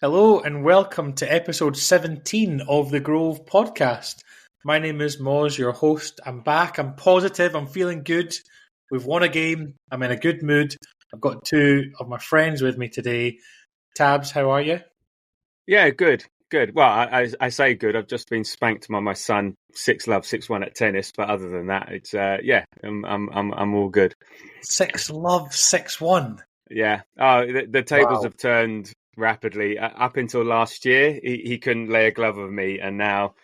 Hello and welcome to episode 17 of the Grove podcast. My name is Moz, your host. I'm back, I'm positive, I'm feeling good. We've won a game, I'm in a good mood. I've got two of my friends with me today. Tabs, how are you? Yeah, good. Well, I say good. I've just been spanked by my son, 6-love, 6-1 at tennis. But other than that, it's I'm all good. 6-love, 6-1. Yeah. Oh, the tables have turned rapidly. Up until last year, he couldn't lay a glove with me, and now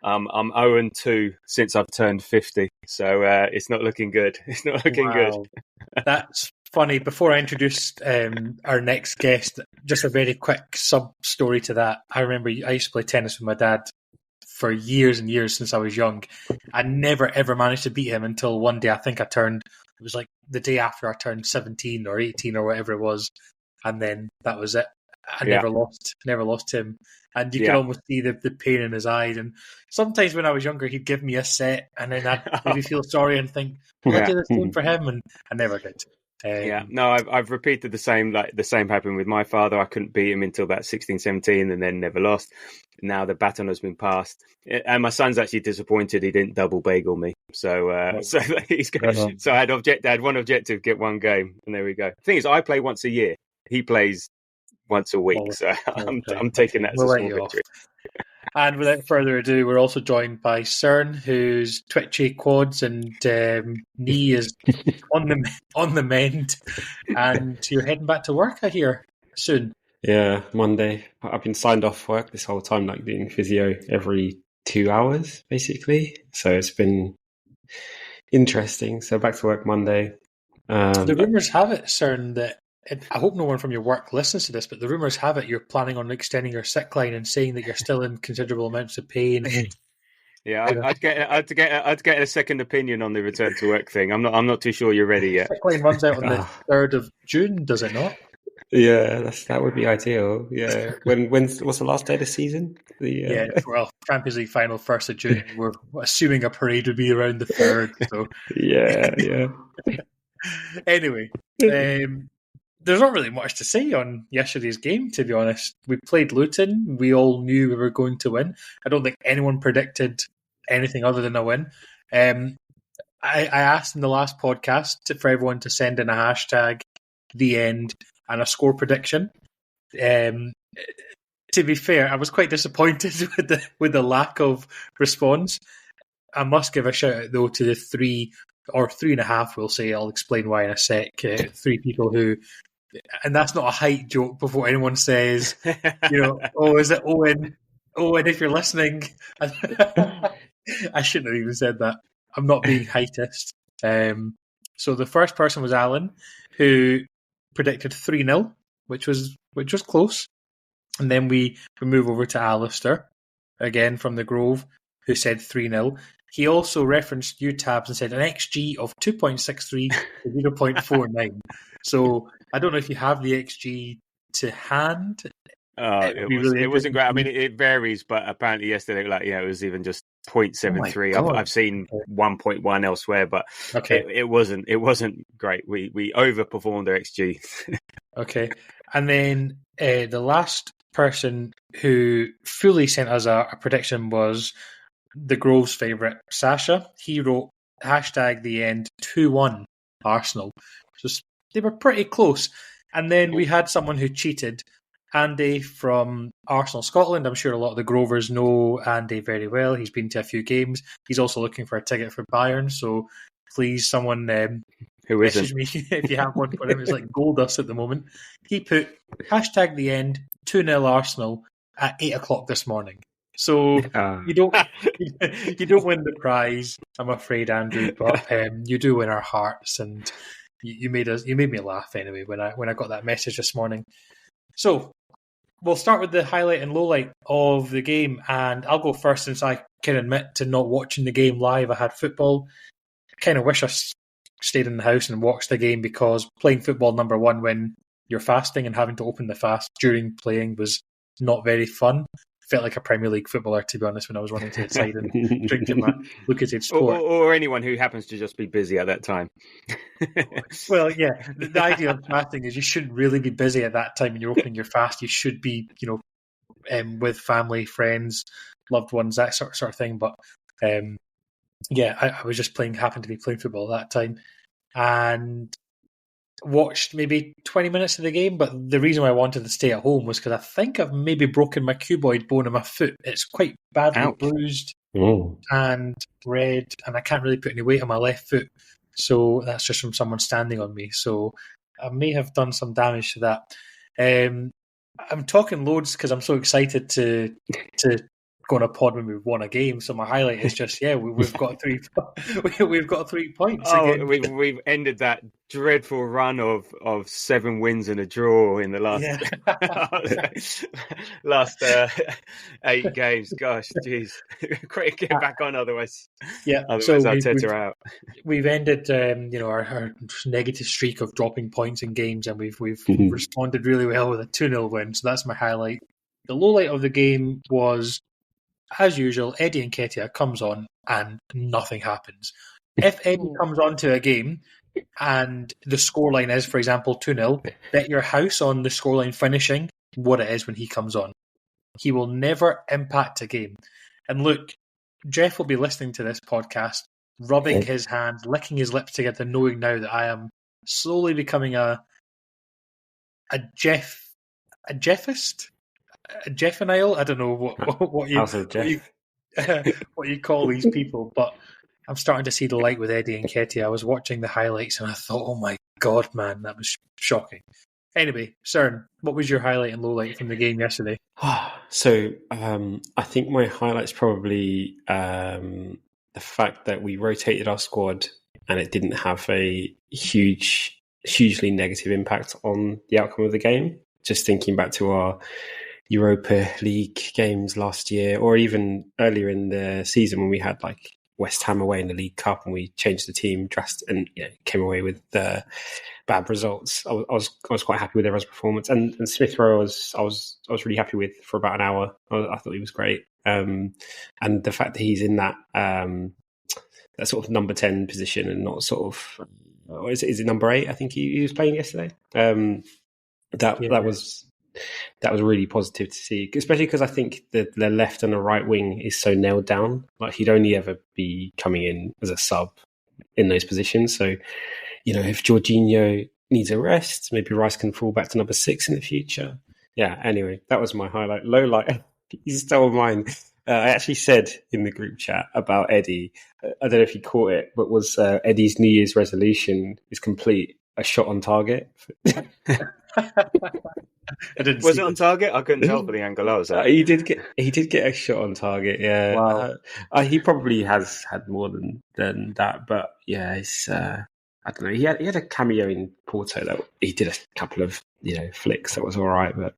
I'm 0-2 since I've turned 50. So it's not looking good. It's not looking good. That's funny. Before I introduce our next guest, just a very quick sub-story to that. I remember I used to play tennis with my dad for years and years since I was young. I never, ever managed to beat him until one day I think it was like the day after I turned 17 or 18 or whatever it was. And then that was it. I never lost him. And you could almost see the pain in his eyes. And sometimes when I was younger, he'd give me a set and then I'd maybe feel sorry and think, I'll do the same for him. And I never did. I've repeated the same. Like the same happened with my father. I couldn't beat him until about 16, 17 and then never lost. Now the baton has been passed. And my son's actually disappointed he didn't double bagel me. So he's good. So I had one objective, get one game. And there we go. The thing is, I play once a year. He plays once a week, so I'm taking that as a small victory. And without further ado, we're also joined by Søren, whose twitchy quads and knee is on the mend, and you're heading back to work, I hear, soon. Yeah, Monday. I've been signed off work this whole time, like doing physio every 2 hours, basically. So it's been interesting. So back to work Monday. The rumours have it, Søren, that I hope no one from your work listens to this, but the rumours have it you're planning on extending your sick line and saying that you're still in considerable amounts of pain. Yeah, I'd get a second opinion on the return to work thing. I'm not too sure you're ready yet. Sick line runs out on the 3rd of June, does it not? Yeah, that would be ideal. Yeah, what's the last day of the season? Champions League final 1st of June. We're assuming a parade would be around the 3rd. So yeah. Anyway. There's not really much to say on yesterday's game, to be honest. We played Luton. We all knew we were going to win. I don't think anyone predicted anything other than a win. I asked in the last podcast for everyone to send in a hashtag, the end, and a score prediction. To be fair, I was quite disappointed with the lack of response. I must give a shout out, though, to the 3 or 3.5, we'll say. I'll explain why in a sec. 3 people who... And that's not a height joke before anyone says, is it Owen? Owen, if you're listening. I shouldn't have even said that. I'm not being heightist. So the first person was Alan, who predicted 3-0, which was close. And then we move over to Alistair, again from the Grove, who said 3-0. He also referenced you, Tabs, and said an XG of 2.63 to 0.49. So I don't know if you have the XG to hand. It wasn't great. I mean, it varies, but apparently yesterday, it was even just 0.73. I've seen 1.1 elsewhere, but it wasn't great. We overperformed our XG. Okay, and then the last person who fully sent us a prediction was the Grove's favourite, Sasha. He wrote hashtag the end 2-1 Arsenal. So they were pretty close. And then we had someone who cheated, Andy from Arsenal Scotland. I'm sure a lot of the Grovers know Andy very well. He's been to a few games. He's also looking for a ticket for Bayern. So please, someone message me if you have one for him. It's like gold dust at the moment. He put hashtag the end 2-0 Arsenal at 8 o'clock this morning. So you don't win the prize, I'm afraid, Andrew, but you do win our hearts, and you made me laugh anyway when I got that message this morning. So we'll start with the highlight and lowlight of the game, and I'll go first since I can admit to not watching the game live. I had football. I kind of wish I stayed in the house and watched the game, because playing football, number one, when you're fasting and having to open the fast during playing was not very fun. felt like a Premier League footballer, to be honest, when I was running to the side and drinking my Lucozade Sport. Or anyone who happens to just be busy at that time. Well, yeah, the idea of fasting is you shouldn't really be busy at that time when you're opening your fast. You should be, with family, friends, loved ones, that sort of thing. But I was just happened to be playing football at that time, and watched maybe 20 minutes of the game. But the reason why I wanted to stay at home was because I think I've maybe broken my cuboid bone in my foot. It's quite badly bruised and red, and I can't really put any weight on my left foot. So that's just from someone standing on me. So I may have done some damage to that. I'm talking loads because I'm so excited to go on a pod when we've won a game. So my highlight is just we've got 3 we've got 3 points. Again. We've ended that dreadful run of 7 wins and a draw in the last 8 games. Gosh, jeez, quick, get back on, otherwise Arteta out. We've ended our negative streak of dropping points in games, and we've responded really well with a 2-0 win. So that's my highlight. The low light of the game was, as usual, Eddie Nketiah comes on and nothing happens. If Eddie comes onto a game and the scoreline is, for example, 2-0, bet your house on the scoreline finishing what it is when he comes on. He will never impact a game. And look, Jeff will be listening to this podcast, rubbing his hands, licking his lips together, knowing now that I am slowly becoming a Jeffist? A Jeffinile? I don't know what you call these people, but I'm starting to see the light with Eddie Nketiah. I was watching the highlights and I thought, oh my God, man, that was shocking. Anyway, Søren, what was your highlight and low light from the game yesterday? So I think my highlight's probably the fact that we rotated our squad and it didn't have a hugely negative impact on the outcome of the game. Just thinking back to our Europa League games last year, or even earlier in the season when we had like West Ham away in the League Cup and we changed the team drastically and came away with bad results. I was quite happy with everyone's performance, and Smith Rowe I was really happy with for about an hour. I thought he was great, and the fact that he's in that sort of number 10 position and not sort of is it number 8? I think he was playing yesterday. That was really positive to see, especially because I think the left and the right wing is so nailed down. Like he'd only ever be coming in as a sub in those positions. So, if Jorginho needs a rest, maybe Rice can fall back to number 6 in the future. Yeah, anyway, that was my highlight. Low light, you stole mine. I actually said in the group chat about Eddie, I don't know if you caught it, but was Eddie's New Year's resolution is complete, a shot on target. Was it on target? I couldn't tell for the angle I was at. He did get a shot on target. Yeah, wow. He probably has had more than that, but yeah, it's I don't know. He had a cameo in Porto that he did a couple of flicks that was all right, but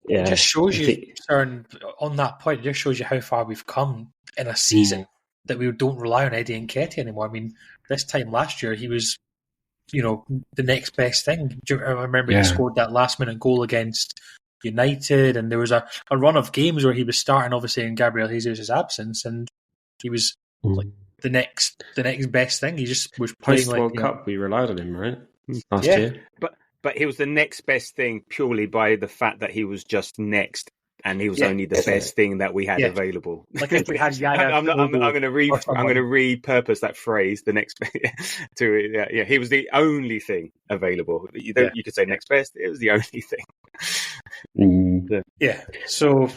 yeah, it just shows you, Søren, on that point. It just shows you how far we've come in a season that we don't rely on Eddie Nketiah anymore. I mean, this time last year he was, the next best thing. I remember he scored that last-minute goal against United, and there was a run of games where he was starting, obviously, in Gabriel Jesus' absence, and he was like the next best thing. He just was playing post World Cup. We relied on him, right? Last year, but he was the next best thing purely by the fact that he was just next. And he was only the best thing that we had available. Like if we had Yaya, I'm going to repurpose that phrase. The next he was the only thing available. You could say next best. It was the only thing. Yeah. So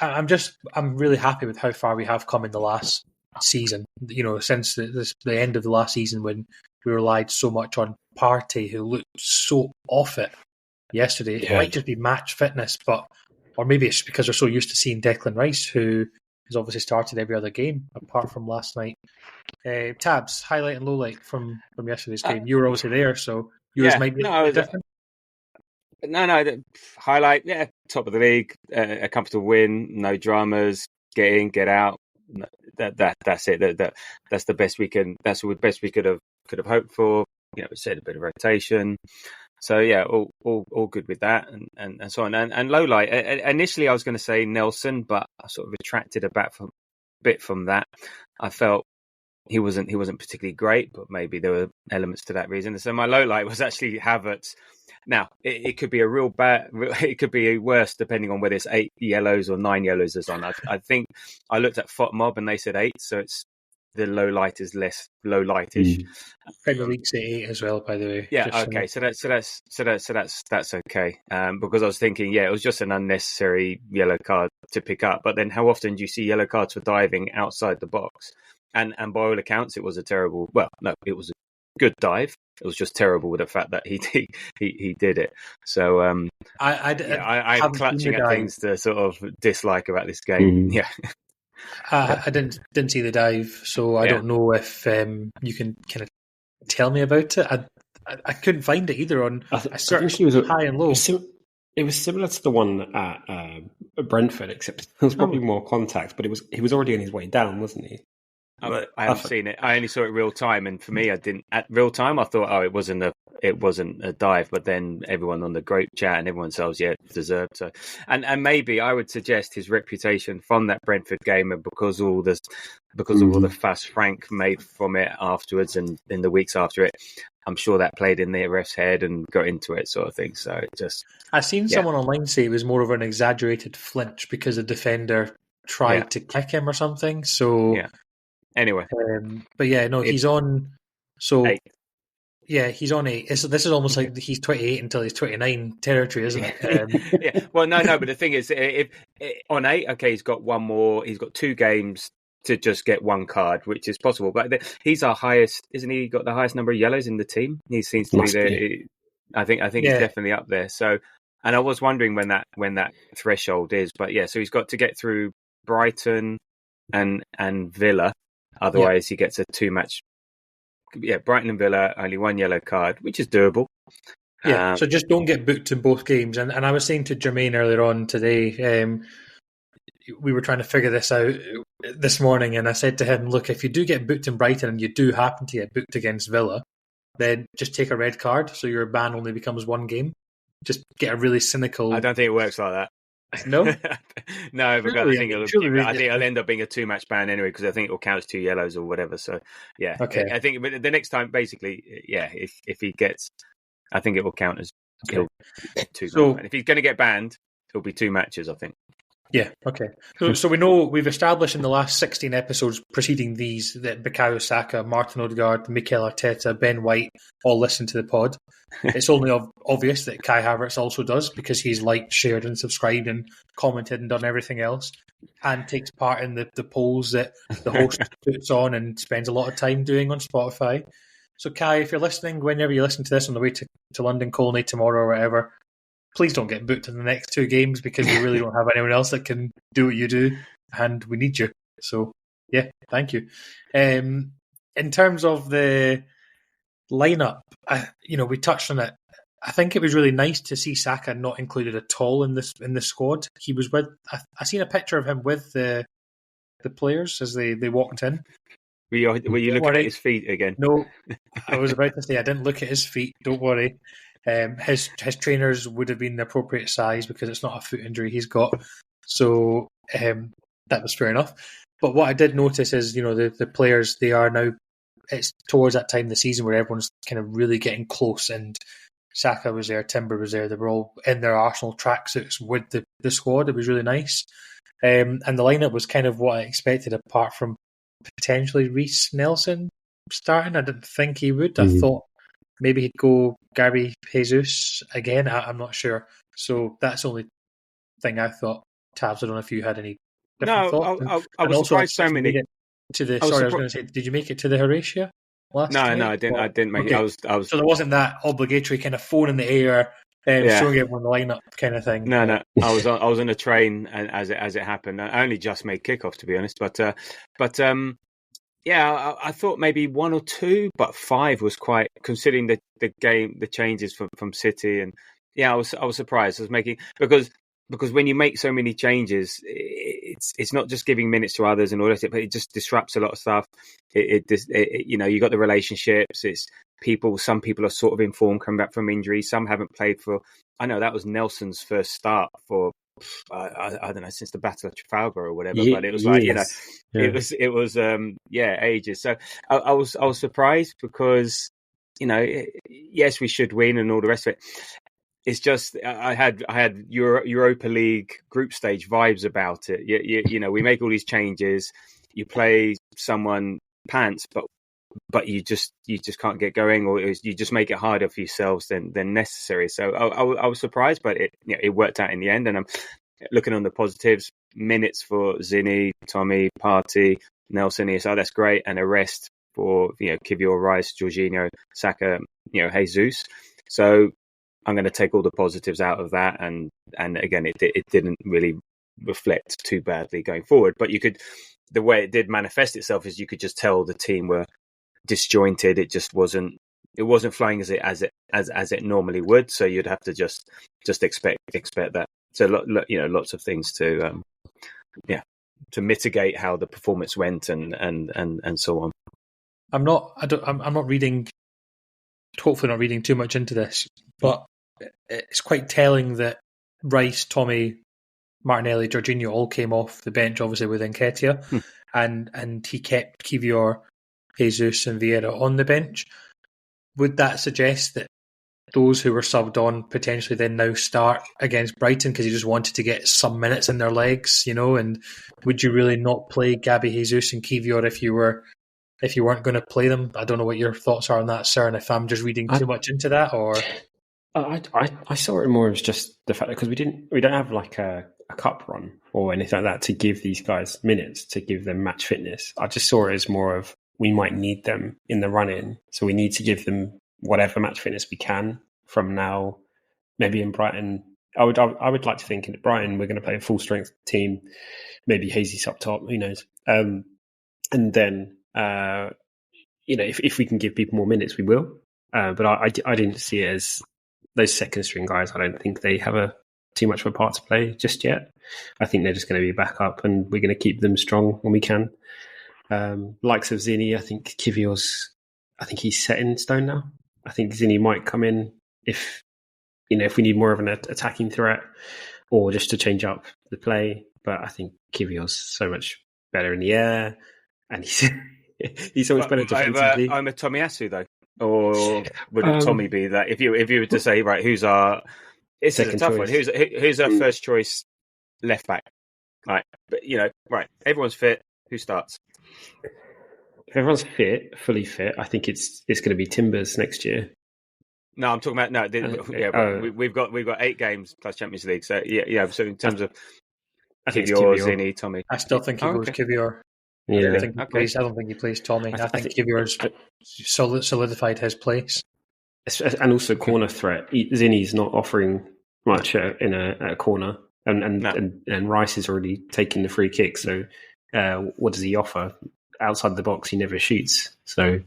I'm really happy with how far we have come in the last season. Since the end of the last season when we relied so much on Partey, who looked so off it yesterday. It might just be match fitness, or maybe it's because we're so used to seeing Declan Rice, who has obviously started every other game apart from last night. Tabs, highlight and low light from yesterday's game. You were obviously there, so yours might be different. No, highlight, top of the league, a comfortable win, no dramas, get in, get out. That's it. That's the best we can. That's the best we could have hoped for. We said a bit of rotation. So yeah, all good with that, and so on. And low light. Initially, I was going to say Nelson, but I sort of retracted a bit from that. I felt he wasn't particularly great, but maybe there were elements to that reason. So my low light was actually Havertz. Now it could be a real bad, it could be worse depending on whether it's 8 yellows or 9 yellows is on. I think I looked at FOTMob and they said 8, so it's the low light is less low lightish. Premier League say 8 as well, by the way. Yeah, okay, so that's okay. Because I was thinking, it was just an unnecessary yellow card to pick up. But then, how often do you see yellow cards for diving outside the box? And by all accounts, it was a terrible. Well, no, it was a good dive. It was just terrible with the fact that he did it. So I'm clutching at things to sort of dislike about this game. Yeah. I didn't see the dive, so I don't know if you can kind of tell me about it. I couldn't find it either on a search high and low. It was similar to the one at Brentford, except there was probably more contact. But he was already on his way down, wasn't he? I haven't seen it. I only saw it real time, and for me, I didn't. At real time, I thought, it wasn't a dive. But then everyone on the group chat and everyone says, deserved. So, and maybe I would suggest his reputation from that Brentford game, and because of all the fuss Frank made from it afterwards, and in the weeks after it, I'm sure that played in the ref's head and got into it, sort of thing. So it just. I've seen someone online say it was more of an exaggerated flinch because the defender tried to kick him or something. So. Yeah. Anyway, but he's on. So 8. Yeah, he's on 8. This is almost like he's 28 until he's 29 territory, isn't it? Yeah. Well, no. But the thing is, if on 8, okay, he's got one more. He's got 2 games to just get 1 card, which is possible. But he's our highest, isn't he? Got the highest number of yellows in the team. He seems to be there. I think he's definitely up there. So, and I was wondering when that threshold is, but so he's got to get through Brighton and Villa. Otherwise, he gets a 2-match. Yeah, Brighton and Villa, only 1 yellow card, which is doable. Yeah, so just don't get booked in both games. And I was saying to Jermaine earlier on today, we were trying to figure this out this morning, and I said to him, look, if you do get booked in Brighton and you do happen to get booked against Villa, then just take a red card so your ban only becomes 1 game. Just get a really cynical... I don't think it works like that. No, no, because I think it'll end up being a 2-match ban anyway, because I think it'll count as 2 yellows or whatever. So yeah, okay. I think the next time, basically, if he gets, I think it will count as 2. So if he's going to get banned, it'll be 2 matches, I think. Yeah, okay. So we know we've established in the last 16 episodes preceding these that Bukayo Saka, Martin Odegaard, Mikel Arteta, Ben White all listen to the pod. It's only obvious that Kai Havertz also does, because he's liked, shared and subscribed and commented and done everything else, and takes part in the polls that the host puts on and spends a lot of time doing on Spotify. So Kai, if you're listening, whenever you listen to this on the way to London Colney tomorrow or whatever, please don't get booked in the next 2 games, because we really don't have anyone else that can do what you do, and we need you. So, yeah, thank you. In terms of the lineup, we touched on it. I think it was really nice to see Saka not included at all in the squad. He was with. I seen a picture of him with the players as they walked in. Were you looking at his feet again? No, I was about to say I didn't look at his feet. Don't worry. His trainers would have been the appropriate size, because it's not a foot injury he's got. So that was fair enough. But what I did notice is, the players, they are now, it's towards that time of the season where everyone's kind of really getting close, and Saka was there, Timber was there, they were all in their Arsenal tracksuits with the squad. It was really nice. And the lineup was kind of what I expected, apart from potentially Reece Nelson starting. I didn't think he would. I thought maybe he'd go Gary Jesus again. I'm not sure. So that's the only thing I thought. Tabs, I don't know if you had any different thoughts. I was surprised so many. I was going to say, did you make it to the Horatia? No, I didn't. I didn't make it. I was. So there wasn't that obligatory kind of phone in the air, showing everyone the lineup kind of thing. No. I was on a train, and as it happened, I only just made kickoff, to be honest. But I thought maybe 1 or 2, but 5 was quite, considering the game, the changes from City, and I was surprised. I was making because when you make so many changes, it's not just giving minutes to others and all that, but it just disrupts a lot of stuff. You got the relationships. some people are sort of in form coming back from injury. Some haven't played for. I know that was Nelson's first start for. I don't know, since the Battle of Trafalgar or whatever, but it was like, it was ages. So I was surprised because, yes, we should win and all the rest of it. It's just I had Europa League group stage vibes about it. We make all these changes, you play someone pants, but you just can't get going, or you just make it harder for yourselves than necessary. So I was surprised, but it worked out in the end. And I'm looking on the positives: minutes for Zinni, Tommy, Partey, Nelson. So that's great, and a rest for Kivior, Rice, Jorginho, Saka, Jesus. So I'm going to take all the positives out of that, and again, it didn't really reflect too badly going forward. But the way it did manifest itself is you could just tell the team were disjointed. It just wasn't flowing as it normally would. So you'd have to just expect that. So lots of things to mitigate how the performance went and so on. I'm not reading. Hopefully, not reading too much into this, but it's quite telling that Rice, Tommy, Martinelli, Jorginho all came off the bench, obviously with Nketiah, and he kept Kivior, Jesus and Vieira on the bench. Would that suggest that those who were subbed on potentially then now start against Brighton because he just wanted to get some minutes in their legs, and would you really not play Gabby, Jesus and Kivior if you weren't going to play them? I don't know what your thoughts are on that, sir, and if I'm just reading too much into that, or... I saw it more as just the fact that because we don't have like a cup run or anything like that to give these guys minutes, to give them match fitness. I just saw it as more of we might need them in the run-in, so we need to give them whatever match fitness we can from now. Maybe in Brighton, I would like to think in Brighton we're going to play a full strength team. Maybe Hazy's up top, who knows? And then if we can give people more minutes, we will. But I didn't see it as those second string guys. I don't think they have too much of a part to play just yet. I think they're just going to be back up, and we're going to keep them strong when we can. Likes of Zinni, I think Kivior's, I think he's set in stone now. I think Zinni might come in if we need more of an attacking threat or just to change up the play. But I think Kivior's so much better in the air, and he's so much better defensively. I'm a Tomiyasu though. Or would Tommy be that? If you were to say, right, who's our... It's a tough one. Who's our first choice left back? Right, but right, everyone's fit. Who starts? If everyone's fully fit, I think it's going to be Timbers next year. No, I'm talking about we've got 8 games plus Champions League. So yeah. So in terms of Kivior, Zinni, Tommy, I still think he goes Kivior. Yeah. I don't think he plays Tommy. I think Kivior's solidified his place. And also corner threat. Zinni's not offering much in a corner, and Rice is already taking the free kick. So what does he offer? Outside the box, he never shoots. So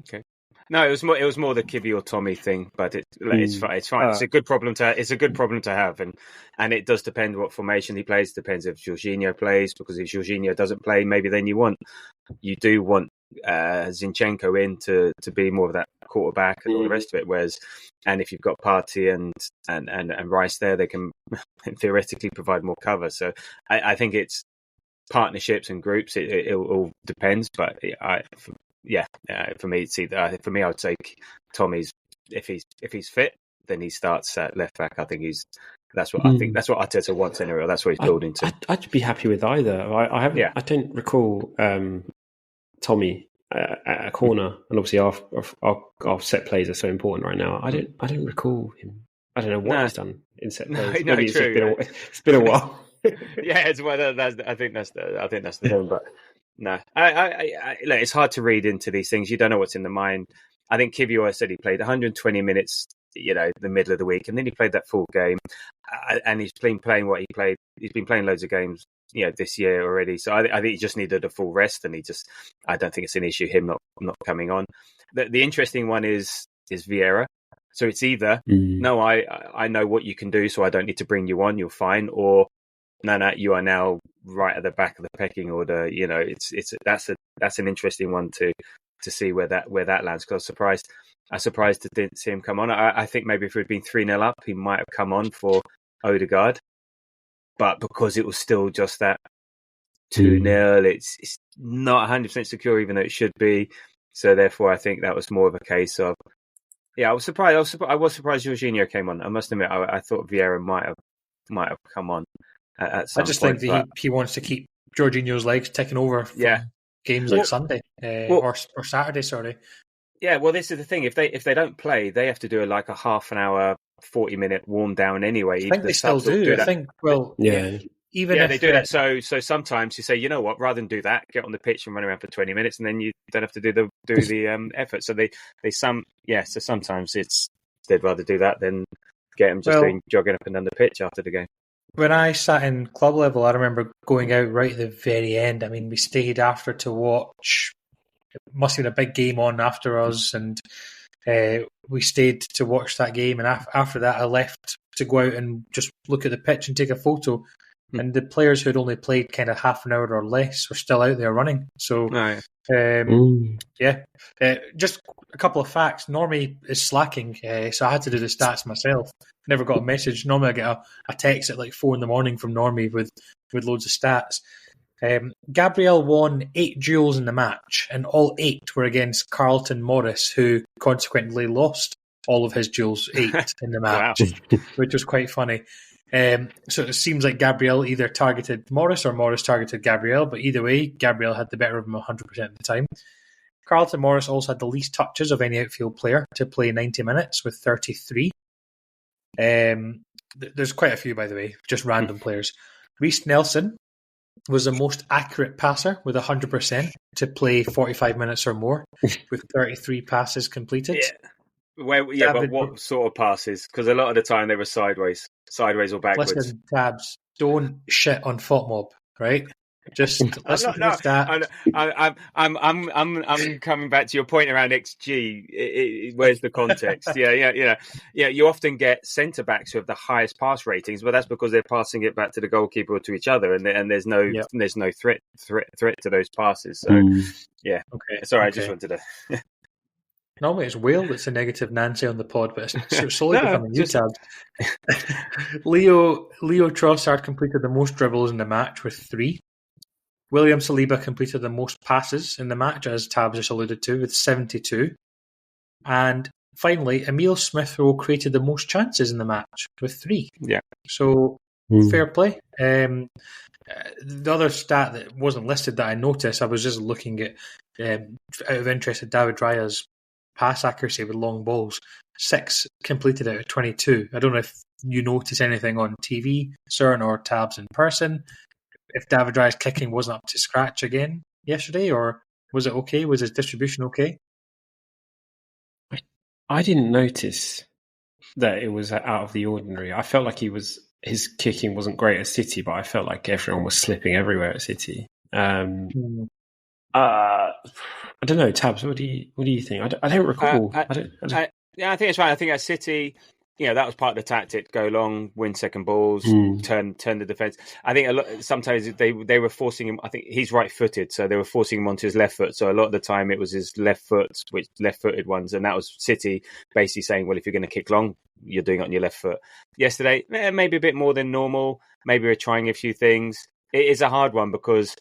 okay. No, it was more the Kivior Tommy thing, but it's fine. It's a good problem to have, and it does depend what formation he plays. Depends if Jorginho plays, because if Jorginho doesn't play, maybe then you do want Zinchenko in to be more of that quarterback and all the rest of it. Whereas, and if you've got Partey and Rice there, they can theoretically provide more cover. So I think it's partnerships and groups. It all depends, but for me, I would say Tommy's if he's fit, then he starts at left back. I think that's what Arteta wants anyway. That's what he's building to. I'd be happy with either. I don't recall Tommy at a corner, and obviously our set plays are so important right now. I don't recall him. I don't know what he's done in set plays. No, Maybe it's been a while. Yeah, I think that's the thing, but. No, it's hard to read into these things. You don't know what's in the mind. I think Kivior said he played 120 minutes, the middle of the week, and then he played that full game, and he's been playing what he played. He's been playing loads of games, this year already. So I think he just needed a full rest, and I don't think it's an issue him not coming on. The interesting one is Vieira. So it's either no, I know what you can do, so I don't need to bring you on. You're fine, or no, you are now right at the back of the pecking order. That's an interesting one to to see where that lands. Because I was surprised to didn't see him come on. I think maybe if it had been 3-0 up, he might have come on for Odegaard. But because it was still just that 2-0, it's not 100% secure, even though it should be. So therefore, I think that was more of a case of, I was surprised. I was surprised Jorginho came on. I must admit, I thought Vieira might have come on at some point. I just think that he wants to keep Jorginho's legs ticking over for games like Sunday or Saturday. Sorry. Yeah, well, this is the thing. If they don't play, they have to do a half an hour, 40-minute warm down anyway. I think they still do. I think. Well, even if they do that. So sometimes you say, you know what, rather than do that, get on the pitch and run around for 20 minutes, and then you don't have to do the effort. So so sometimes they'd rather do that than get them jogging up and down the pitch after the game. When I sat in club level, I remember going out right at the very end. I mean, we stayed after to watch. It must have been a big game on after us, and we stayed to watch that game. And after that, I left to go out and just look at the pitch and take a photo. And the players who had only played kind of half an hour or less were still out there running. So, just a couple of facts. Normie is slacking, so I had to do the stats myself. Never got a message. Normally I get a text at 4 a.m. from Normie with loads of stats. Gabriel won 8 duels in the match, and all 8 were against Carlton Morris, who consequently lost all of his duels, 8 in the match, which was quite funny. So it seems like Gabriel either targeted Morris or Morris targeted Gabriel, but either way, Gabriel had the better of him 100% of the time. Carlton Morris also had the least touches of any outfield player to play 90 minutes with 33. There's quite a few, by the way, just random players. Reece Nelson was the most accurate passer with 100% to play 45 minutes or more with 33 passes completed. Yeah. But what sort of passes? Because a lot of the time they were sideways or backwards. Listen, Tabs, don't shit on FOTMob, right? Just listen to the stats. I'm coming back to your point around XG. Where's the context? Yeah. You often get centre backs who have the highest pass ratings, but that's because they're passing it back to the goalkeeper or to each other, and there's no threat to those passes. So yeah, okay. Sorry, I just wanted to. Normally it's Whale that's a negative Nancy on the pod, but it's slowly becoming you, Tabs. Leo Trossard completed the most dribbles in the match with 3. William Saliba completed the most passes in the match, as Tabs just alluded to, with 72. And finally, Emile Smith-Rowe created the most chances in the match with 3. Yeah. So, fair play. The other stat that wasn't listed that I noticed, I was just looking at, out of interest, at David Raya's pass accuracy with long balls. 6 completed out of 22. I don't know if you notice anything on TV, Søren, or Tabs in person. If David Raya's kicking wasn't up to scratch again yesterday, or was it okay? Was his distribution okay? I didn't notice that it was out of the ordinary. I felt like his kicking wasn't great at City, but I felt like everyone was slipping everywhere at City. I don't know, Tabs. What do you think? I don't recall. I think it's right. I think at City, that was part of the tactic: go long, win second balls, turn the defense. I think sometimes they were forcing him. I think he's right-footed, so they were forcing him onto his left foot. So a lot of the time it was his left-footed ones, and that was City basically saying, "Well, if you're going to kick long, you're doing it on your left foot." Yesterday, maybe a bit more than normal. Maybe we're trying a few things. It is a hard one because.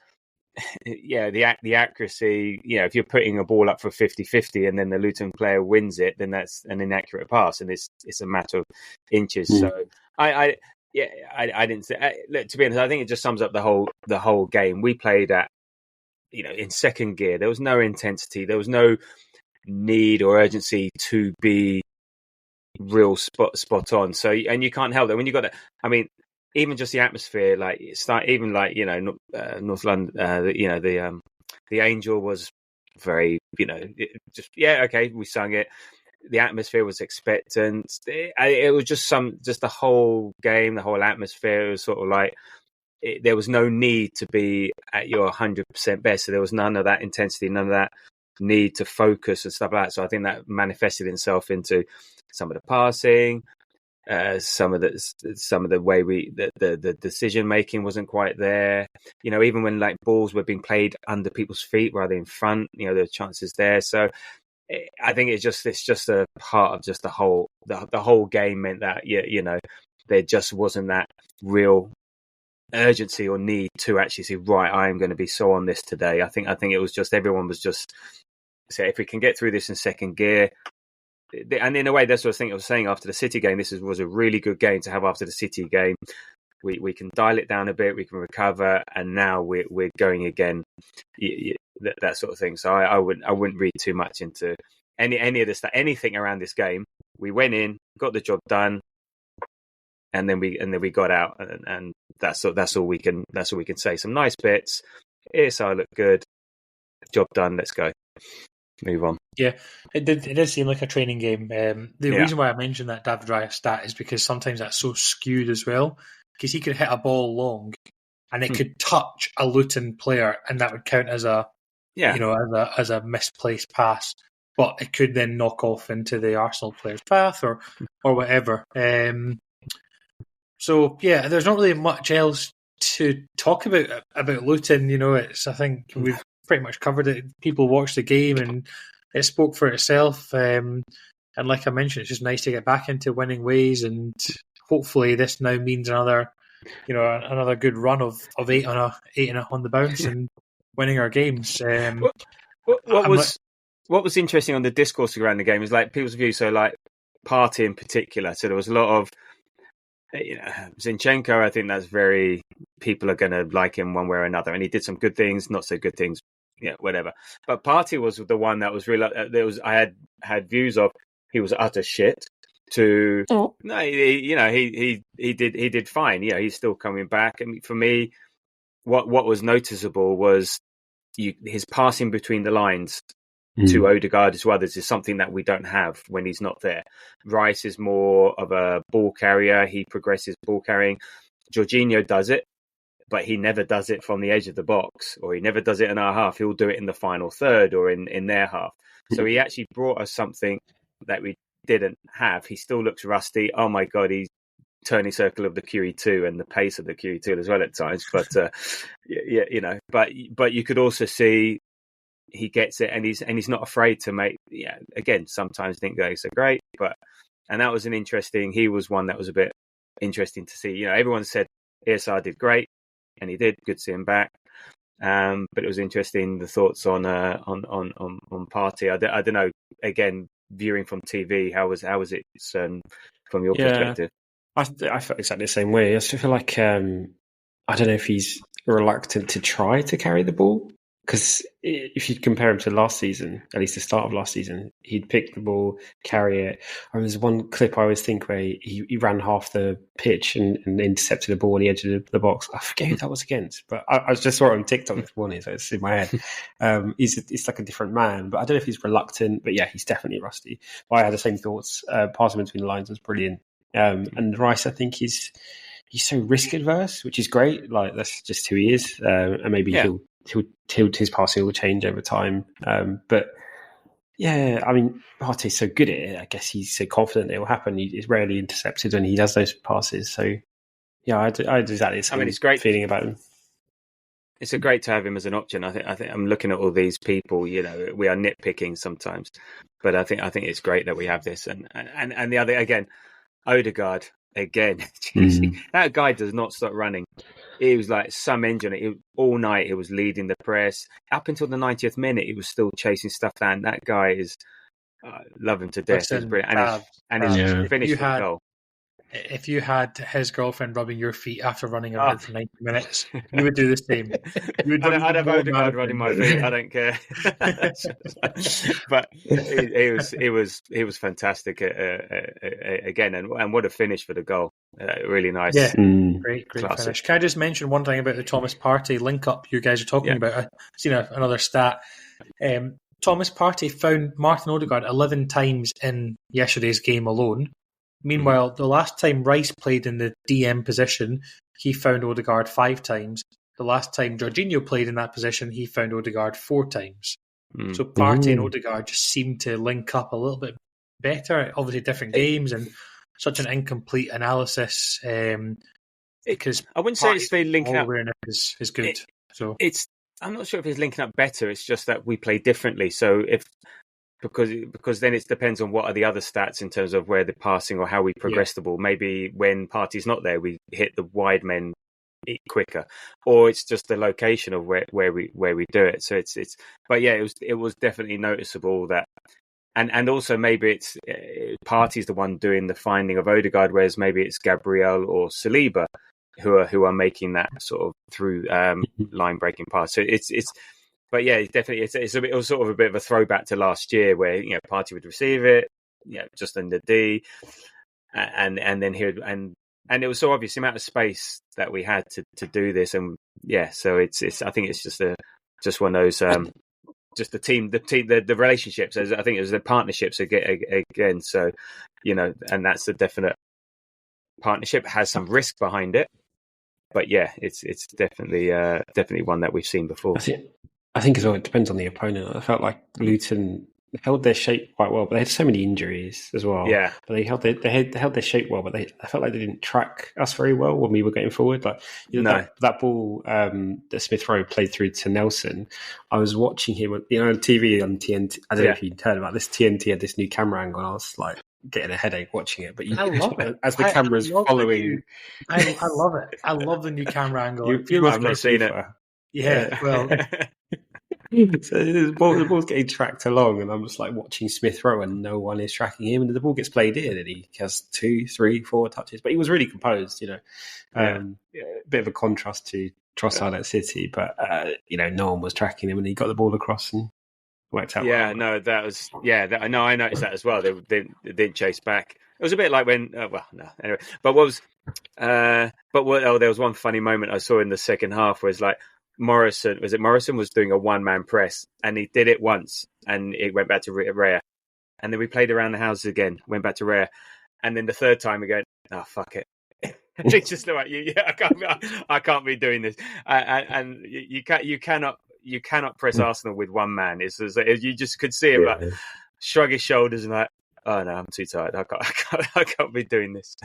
The accuracy, if you're putting a ball up for 50-50 and then the Luton player wins it, then that's an inaccurate pass, and it's a matter of inches. So I didn't say. Look, to be honest, I think it just sums up the whole game. We played at, in second gear. There was no intensity. There was no need or urgency to be real spot on. So, and you can't help that when you got that. I mean. Even just the atmosphere, North London, the Angel was very, okay, we sung it. The atmosphere was expectant. It was just the whole game, the whole atmosphere was sort of like, there was no need to be at your 100% best. So there was none of that intensity, none of that need to focus and stuff like that. So I think that manifested itself into some of the passing. Some of the way the decision making wasn't quite there. Even when like balls were being played under people's feet rather than in front, there were chances there. So I think it's just a part of just the whole game meant that there just wasn't that real urgency or need to actually say, right, I am going to be so on this today. I think it was just everyone was just say, if we can get through this in second gear. And in a way, that's what I was saying after the City game. This was a really good game to have after the City game. We can dial it down a bit, we can recover, and now we're going again. That sort of thing. So I wouldn't read too much into any of this, anything around this game. We went in, got the job done, and then we got out, and that's all we can say. Some nice bits. ESR looked good. Job done. Let's go. Move on. Yeah, it did seem like a training game. The reason why I mentioned that David Raya stat is because sometimes that's so skewed as well. Because he could hit a ball long, and it could touch a Luton player, and that would count as a as a misplaced pass. But it could then knock off into the Arsenal player's path or whatever. So yeah, there's not really much else to talk about Luton. I think we've pretty much covered it. People watched the game and it spoke for itself. And like I mentioned, it's just nice to get back into winning ways, and hopefully this now means another good run of eight on the bounce and winning our games. What was interesting on the discourse around the game is like people's views. So like Partey in particular. So there was a lot of Zinchenko. I think that's very people are going to like him one way or another, and he did some good things, not so good things. Yeah, whatever. But Partey was the one that was really. I had views of he was utter shit. He did fine. Yeah, he's still coming back. I mean, for me, what was noticeable was his passing between the lines to Odegaard as well. This is something that we don't have when he's not there. Rice is more of a ball carrier. He progresses ball carrying. Jorginho does it, but he never does it from the edge of the box, or he never does it in our half. He'll do it in the final third or in their half. So he actually brought us something that we didn't have. He still looks rusty. Oh my God, he's turning circle of the QE2 and the pace of the QE2 as well at times. But but you could also see he gets it, and he's not afraid to make. Yeah, again, sometimes think that he's so great, and that was he was one that was a bit interesting to see. Everyone said ESR did great. And he did. Good to see him back. But it was interesting the thoughts on Partey. I don't know. Again, viewing from TV, how was it from your perspective? I felt exactly the same way. I still feel like I don't know if he's reluctant to try to carry the ball, because if you compare him to last season, at least the start of last season, he'd pick the ball, carry it. There's one clip I always think where he ran half the pitch and intercepted the ball on the edge of the box. I forget who that was against, but I just saw it on TikTok this morning, so it's in my head. It's like a different man, but I don't know if he's reluctant, but yeah, he's definitely rusty. But I had the same thoughts. Passing between the lines was brilliant. And Rice, I think he's so risk adverse, which is great. Like, that's just who he is. And maybe his passing will change over time. But yeah, I mean, Partey's so good at it. I guess he's so confident it will happen. He's rarely intercepted and he does those passes. So yeah, I had exactly the same it's great feeling about him. It's great to have him as an option. I think I'm looking at all these people. We are nitpicking sometimes, but I think it's great that we have this. And the other, again, Odegaard again. That guy does not stop running. He was like some engine. All night he was leading the press. Up until the 90th minute, he was still chasing stuff down. That guy is love him to death. He's brilliant. And his finish with goal. If you had his girlfriend rubbing your feet after running around for 90 minutes, you would do the same. I'd have Odegaard rubbing my feet. I don't care. But it was fantastic again, and what a finish for the goal! Really nice. Yeah, great finish. Can I just mention one thing about the Thomas Partey link up you guys are talking about? I've seen another stat. Thomas Partey found Martin Odegaard 11 times in yesterday's game alone. Meanwhile, the last time Rice played in the DM position, he found Odegaard 5 times. The last time Jorginho played in that position, he found Odegaard 4 times. So Partey and Odegaard just seem to link up a little bit better. Obviously, different games and such an incomplete analysis. Because I wouldn't say it's been linking up. Is good. I'm not sure if it's linking up better. It's just that we play differently. So because then it depends on what are the other stats in terms of where the passing or how we progress the ball. Maybe when Partey's not there, we hit the wide men quicker, or it's just the location of where we do it. So but yeah, it was definitely noticeable that, and also maybe it's Partey's the one doing the finding of Odegaard, whereas maybe it's Gabriel or Saliba who are making that sort of through line breaking pass. So but yeah, definitely it was sort of a bit of a throwback to last year where Partey would receive it, just in the D, and then and it was so obvious the amount of space that we had to do this, and so it's I think it's just one of those just the relationships. I think it was the partnerships again. So and that's a definite partnership, has some risk behind it. But yeah, it's definitely one that we've seen before. I think as well, it depends on the opponent. I felt like Luton held their shape quite well, but they had so many injuries as well. Yeah, but they held their shape well, but I felt like they didn't track us very well when we were getting forward. Like that ball that Smith Rowe played through to Nelson. I was watching him on TV on TNT. I don't know if you'd heard about this. TNT had this new camera angle, and I was like getting a headache watching it. But I love it as the camera's following. I love it. I love the new camera angle. I've not seen it. Yeah, well. So the ball's getting tracked along, and I'm just like watching Smith Rowe, and no one is tracking him. And the ball gets played in, and he has 2, 3, 4 touches. But he was really composed, A bit of a contrast to Trossard at City, but no one was tracking him, and he got the ball across and worked out. Yeah, no, that was I noticed that as well. They didn't chase back. It was a bit like when anyway. But there was one funny moment I saw in the second half where it's like. Morrison was doing a one-man press, and he did it once, and it went back to Raya, and then we played around the houses again, went back to Raya, and then the third time again, fuck it. It's just like I can't be doing this, and you cannot press Arsenal with one man. It's you just could see him like shrug his shoulders and like, oh no, I'm too tired. I can't be doing this.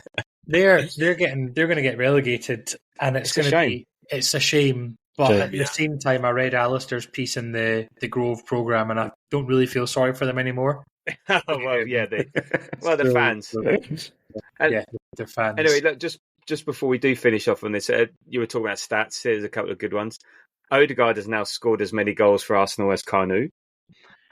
They're going to get relegated, and it's a shame. But at the same time, I read Alistair's piece in the Grove programme, and I don't really feel sorry for them anymore. The fans. They're fans. Anyway, look, just before we do finish off on this, you were talking about stats. Here's a couple of good ones. Odegaard has now scored as many goals for Arsenal as Kanu,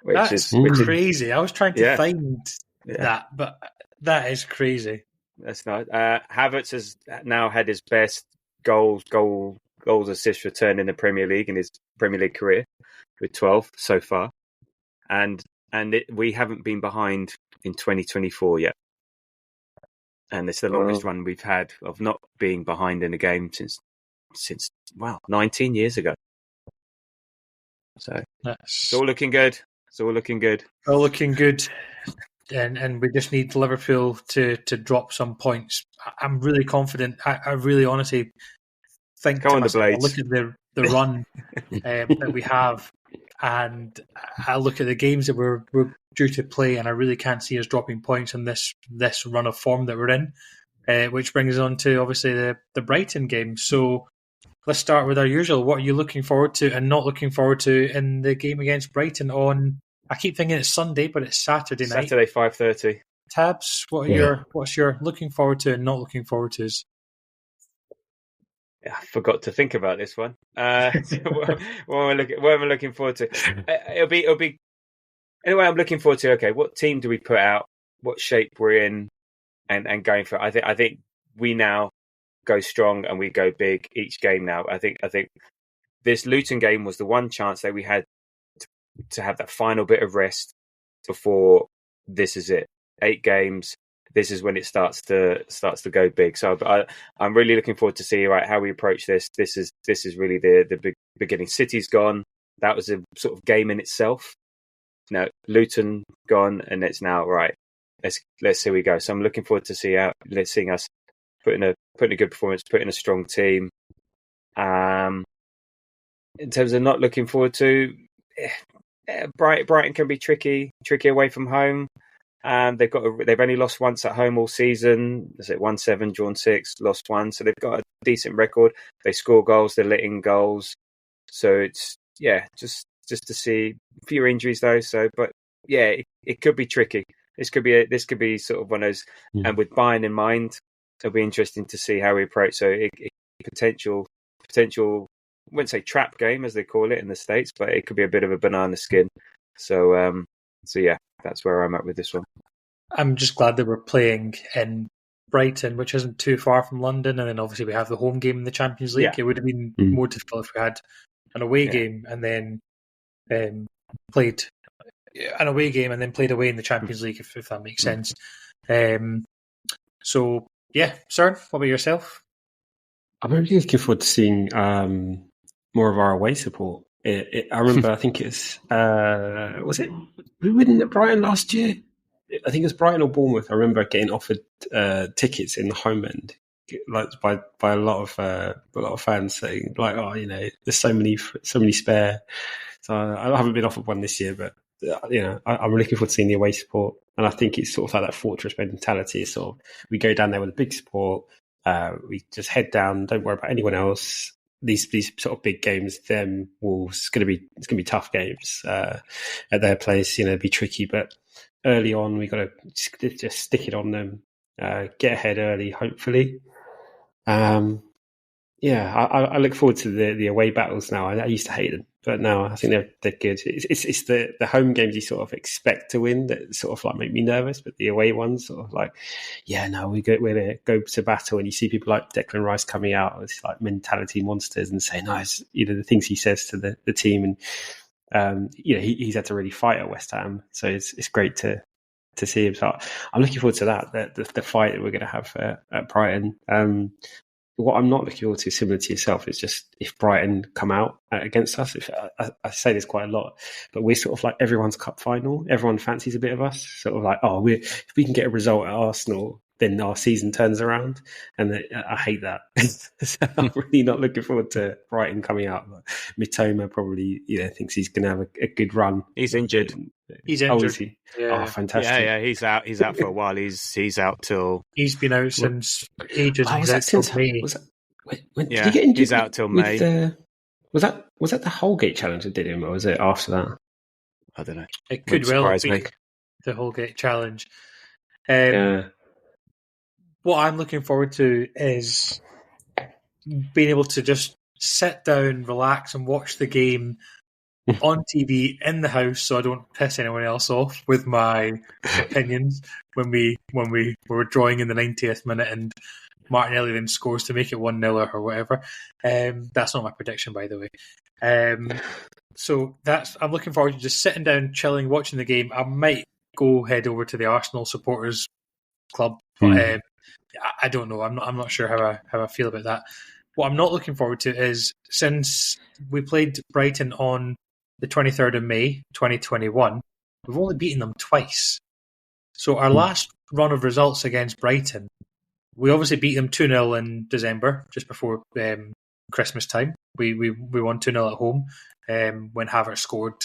which is crazy. I was trying to find that, but that is crazy. That's nice. Havertz has now had his best goals, assist return in the Premier League in his Premier League career with 12 so far, and we haven't been behind in 2024 yet, and it's the longest run we've had of not being behind in a game since 19 years ago. So it's all looking good. All looking good, and we just need Liverpool to drop some points. I'm really confident. I really honestly think look at the run that we have, and I look at the games that we're due to play, and I really can't see us dropping points in this run of form that we're in, which brings us on to obviously the Brighton game. So let's start with our usual. What are you looking forward to and not looking forward to in the game against Brighton on, I keep thinking it's Sunday, but it's Saturday night. Saturday, 5:30. Tabs, what's your looking forward to and not looking forward to? I forgot to think about this one. What am I looking forward to? It'll be. Anyway, I'm looking forward to. Okay, what team do we put out? What shape we're in, and going for it. I think we now go strong and we go big each game. Now, I think this Luton game was the one chance that we had to have that final bit of rest before this is it. 8 games. This is when it starts to go big. So I'm really looking forward to see how we approach this. This is really the big beginning. City's gone. That was a sort of game in itself. Now Luton gone, and it's now right. Let's see we go. So I'm looking forward to seeing us putting a good performance, putting a strong team. In terms of not looking forward to, Brighton can be tricky away from home. They've only lost once at home all season. Is it 1-7, drawn 6, lost 1? So they've got a decent record. They score goals, they're letting goals. So it's just to see a few injuries though. So, but yeah, it could be tricky. This could be sort of one of those. And with Bayern in mind, it'll be interesting to see how we approach. So, potential. I wouldn't say trap game as they call it in the States, but it could be a bit of a banana skin. So yeah, that's where I'm at with this one. I'm just glad that we're playing in Brighton, which isn't too far from London, and then obviously we have the home game in the Champions League. It would have been more difficult if we had an away game and then played an away game and then played away in the Champions League, if that makes sense. So yeah, Søren, what about yourself? I'm really looking forward to seeing more of our away support. I remember, I think it's was it who won at Brighton last year? I think it was Brighton or Bournemouth. I remember getting offered tickets in the home end, like by a lot of fans saying like, oh, there's so many spare. So I haven't been offered one this year, but I'm looking forward to seeing the away support. And I think it's sort of like that fortress mentality. Sort of, we go down there with a big support. We just head down. Don't worry about anyone else. These sort of big games, them Wolves, it's gonna be tough games at their place. Be tricky, but early on we got to just stick it on them, get ahead early, hopefully. I look forward to the away battles now. I used to hate them, but now I think they're good. It's the home games you sort of expect to win that sort of like make me nervous, but the away ones sort of like, we're gonna go to battle, and you see people like Declan Rice coming out with like mentality monsters and saying nice, the things he says to the team, and he's had to really fight at West Ham, so it's great to see him. So I'm looking forward to that the fight that we're going to have at Brighton. What I'm not looking forward to, similar to yourself, is just if Brighton come out against us. If I say this quite a lot, but we're sort of like everyone's cup final. Everyone fancies a bit of us. Sort of like, if we can get a result at Arsenal, then our season turns around. And I hate that. So I'm really not looking forward to Brighton coming out. But Mitoma probably, thinks he's going to have a good run. He's injured. He's injured. Oh, is he? Yeah. Oh, fantastic. Yeah, he's out. He's out for a while. He's out till... He's been out since ages. Oh, was that since May? When did he get injured? He's out till May. Was that the Holgate challenge that did him, or was it after that? I don't know. It could well have been the Holgate challenge. What I'm looking forward to is being able to just sit down, relax, and watch the game on TV in the house, so I don't piss anyone else off with my opinions when we were drawing in the 90th minute and Martinelli then scores to make it 1-0 or whatever. That's not my prediction, by the way. So I'm looking forward to just sitting down, chilling, watching the game. I might go head over to the Arsenal supporters club, but I don't know. I'm not sure how I feel about that. What I'm not looking forward to is, since we played Brighton on the 23rd of May 2021, we've only beaten them twice. So our last run of results against Brighton, we obviously beat them 2-0 in December, just before Christmas time. We won 2-0 at home when Havertz scored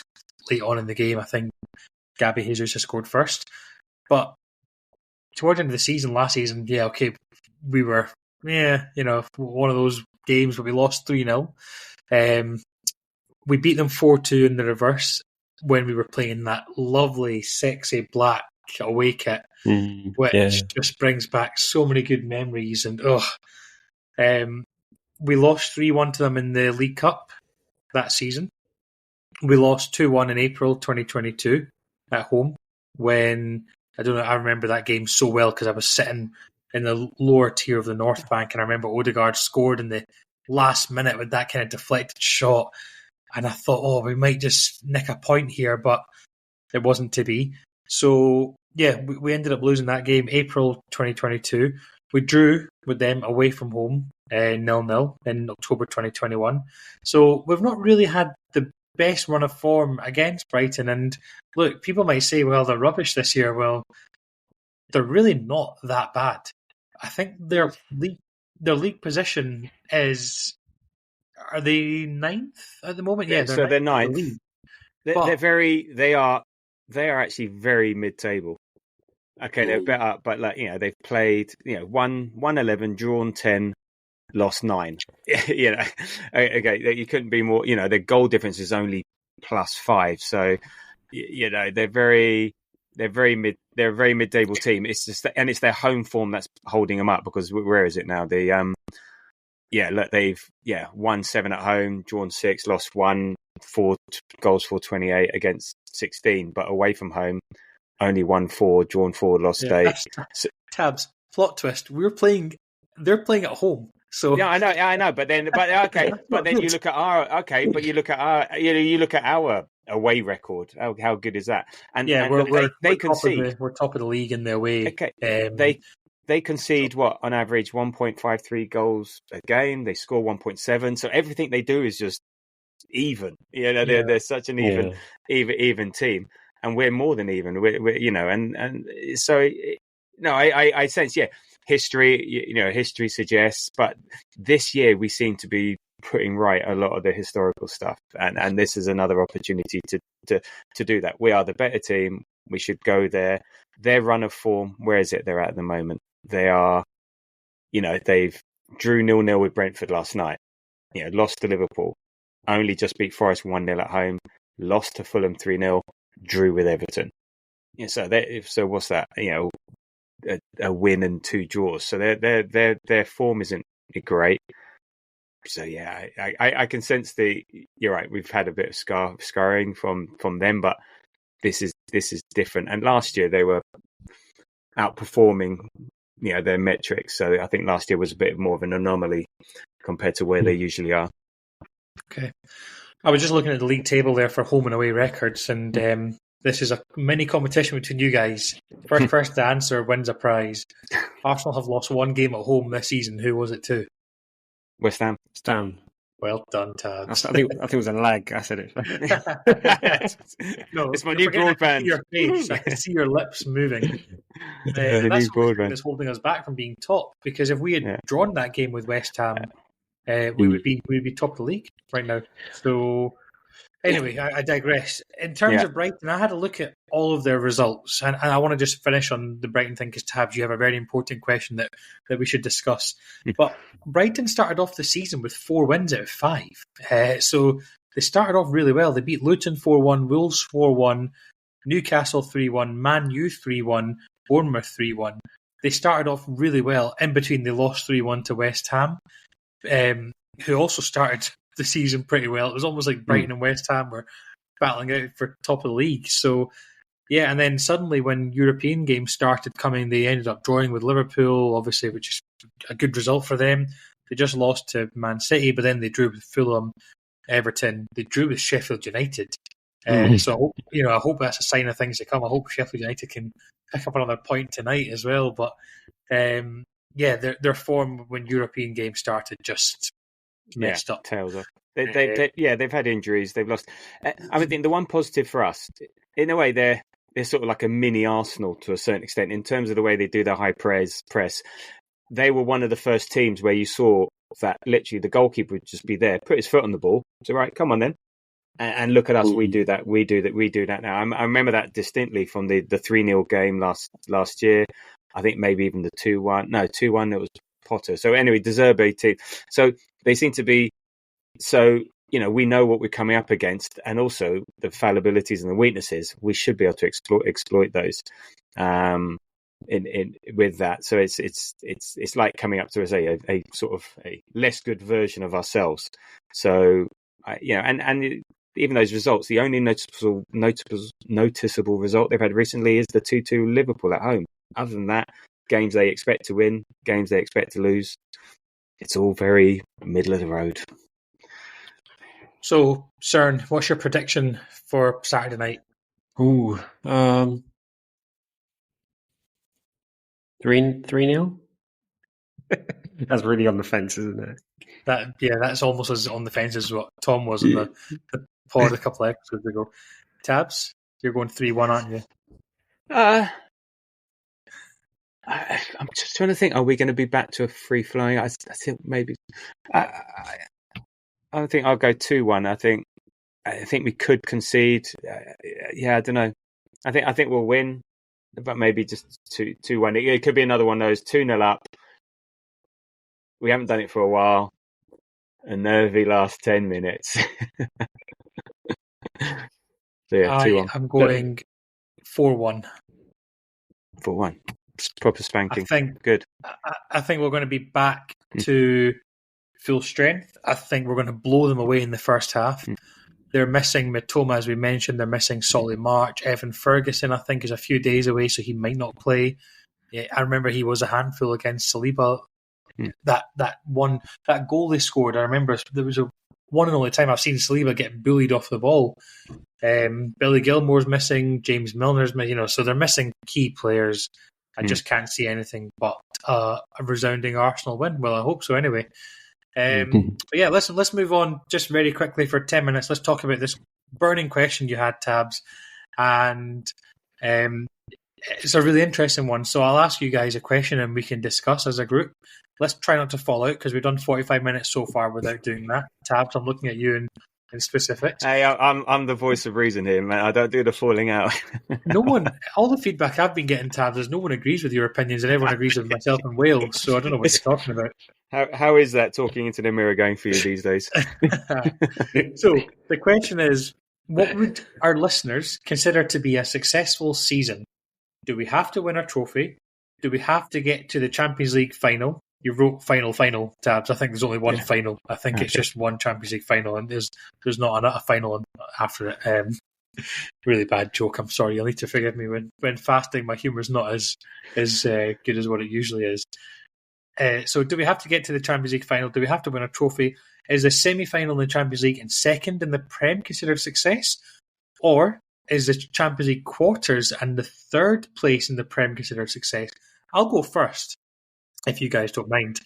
late on in the game. I think Gabby Jesus has scored first. But towards the end of the season, last season, we were, one of those games where we lost 3-0. We beat them 4-2 in the reverse when we were playing that lovely, sexy black away kit, which just brings back so many good memories. And we lost 3-1 to them in the League Cup that season. We lost 2-1 in April 2022 at home when, I remember that game so well because I was sitting in the lower tier of the North Bank, and I remember Odegaard scored in the last minute with that kind of deflected shot. And I thought, we might just nick a point here, but it wasn't to be. So, we ended up losing that game, April 2022. We drew with them away from home, 0-0 in October 2021. So we've not really had the best run of form against Brighton. And look, people might say, well, they're rubbish this year. Well, they're really not that bad. I think their league position is... Are they 9th at the moment? Yeah, so they're 9th. They are actually very mid-table. Okay, they're better, but they've played 1-11, drawn 10, lost 9. Okay, you couldn't be more. Their goal difference is only +5, so they're a very mid-table team. It's just and it's their home form that's holding them up, because where is it now? They've won 7 at home, drawn 6, lost 1, 4 goals for 28 against 16, but away from home only won 4, drawn 4, lost 8. Tabs, plot twist. They're playing at home. So yeah, I know, but then you look at our away record. How good is that? And they concede. We're top of the league in their way. Okay, they concede on average 1.53 goals a game. They score 1.7. So everything they do is just even. They're such an even team, and we're more than even. I sense history suggests, but this year we seem to be putting right a lot of the historical stuff, and this is another opportunity to do that. We are the better team. We should go there. Their run of form, where is it they're at the moment? They are, they've drew 0-0 with Brentford last night, lost to Liverpool, only just beat Forest 1-0 at home, lost to Fulham 3-0, drew with Everton. So what's that? A win and 2 draws. So their form isn't great. So I can sense you're right. We've had a bit of scarring from them, but this is different. And last year they were outperforming, their metrics. So I think last year was a bit more of an anomaly compared to where they usually are. Okay, I was just looking at the league table there for home and away records, and this is a mini competition between you guys. First to answer wins a prize. Arsenal have lost 1 game at home this season. Who was it to? West Ham. Well done, Tabs. I think it was a lag. I said it. No, it's my new broadband. Your face. I can see your lips moving. That's what's holding us back from being top. Because if we had drawn that game with West Ham, we would be top of the league right now. So anyway, I digress. In terms of Brighton, I had a look at all of their results, and I want to just finish on the Brighton thing because, Tabs, you have a very important question that we should discuss. But Brighton started off the season with 4 wins out of 5. So they started off really well. They beat Luton 4-1, Wolves 4-1, Newcastle 3-1, Man U 3-1, Bournemouth 3-1. They started off really well. In between, they lost 3-1 to West Ham, who also started the season pretty well. It was almost like Brighton and West Ham were battling out for top of the league. So, and then suddenly when European games started coming, they ended up drawing with Liverpool, obviously, which is a good result for them. They just lost to Man City, but then they drew with Fulham, Everton. They drew with Sheffield United. So, I hope that's a sign of things to come. I hope Sheffield United can pick up another point tonight as well. But, their form when European games started just messed up. Tails off. They've had injuries. They've lost. I think the one positive for us, in a way, they're sort of like a mini Arsenal to a certain extent in terms of the way they do their high press. They were one of the first teams where you saw that literally the goalkeeper would just be there, put his foot on the ball. So right, come on then, and look at us. We do that. We do that now. I remember that distinctly from the 3-0 game last year. I think maybe even the 2-1. No, 2-1. It was Potter. So anyway, De Zerbi team. So they seem to be. So we know what we're coming up against, and also the fallibilities and the weaknesses. We should be able to exploit those. With that, so it's like coming up to a sort of a less good version of ourselves. So and even those results, the only noticeable result they've had recently is the 2-2 Liverpool at home. Other than that, games they expect to win, games they expect to lose. It's all very middle of the road. So, Søren, what's your prediction for Saturday night? 3-0? That's really on the fence, isn't it? That's almost as on the fence as what Tom was in the pod a couple of episodes ago. Tabs, you're going 3-1, aren't you? I'm just trying to think. Are we going to be back to a free flowing? I think maybe. I think I'll go 2-1. I think we could concede. I don't know. I think we'll win. but maybe just 2-1. It could be another one of those 2-0 up. We haven't done it for a while. A nervy last 10 minutes. So yeah, 2-1. I'm going 4-1. 4-1. Proper spanking. Good. I think we're going to be back to full strength. I think we're going to blow them away in the first half. They're missing Mitoma, as we mentioned. They're missing Solly March. Evan Ferguson, I think, is a few days away, so he might not play. Yeah, I remember he was a handful against Saliba. That goal they scored, I remember there was a one and only time I've seen Saliba get bullied off the ball. Billy Gilmore's missing, James Milner's missing, so they're missing key players. I just can't see anything but a resounding Arsenal win. Well, I hope so anyway. But yeah, let's move on just very quickly for 10 minutes. Let's talk about this burning question you had, Tabs. And it's a really interesting one. So I'll ask you guys a question and we can discuss as a group. Let's try not to fall out because we've done 45 minutes so far without doing that. Tabs, I'm looking at you in specifics. Hey, I'm the voice of reason here, man. I don't do the falling out. No one, all the feedback I've been getting, Tabs, is no one agrees with your opinions and everyone agrees with myself and Wales. So I don't know what you're talking about. How is that talking into the mirror going for you these days? So the question is, what would our listeners consider to be a successful season? Do we have to win a trophy? Do we have to get to the Champions League final? You wrote final, Tabs. I think there's only one final. I think it's just one Champions League final, and there's not a final after it. Really bad joke. I'm sorry. You'll need to forgive me when fasting. My humour's not as good as what it usually is. So do we have to get to the Champions League final? Do we have to win a trophy? Is the semi-final in the Champions League and second in the Prem considered success? Or is the Champions League quarters and the third place in the Prem considered success? I'll go first, if you guys don't mind.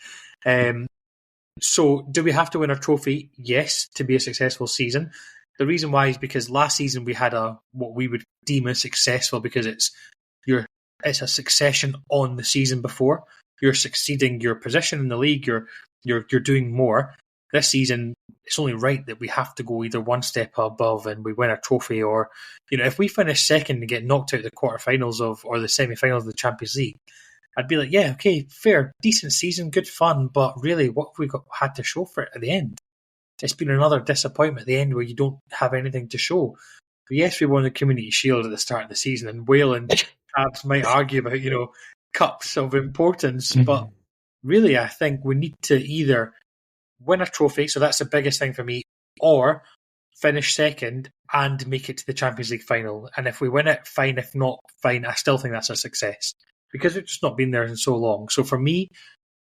So do we have to win a trophy? Yes, to be a successful season. The reason why is because last season we had what we would deem as successful because it's a succession on the season before. You're succeeding your position in the league. You're doing more. This season, it's only right that we have to go either one step above and we win a trophy, or if we finish second and get knocked out of the quarterfinals or the semi-finals of the Champions League, I'd be like, yeah, okay, fair, decent season, good fun, but really, what have we had to show for it at the end? It's been another disappointment at the end where you don't have anything to show. But yes, we won the Community Shield at the start of the season, and Whale and Tabs might argue about cups of importance, but really, I think we need to either win a trophy, so that's the biggest thing for me, or finish second and make it to the Champions League final. And if we win it, fine. If not, fine. I still think that's a success because we've just not been there in so long. So for me,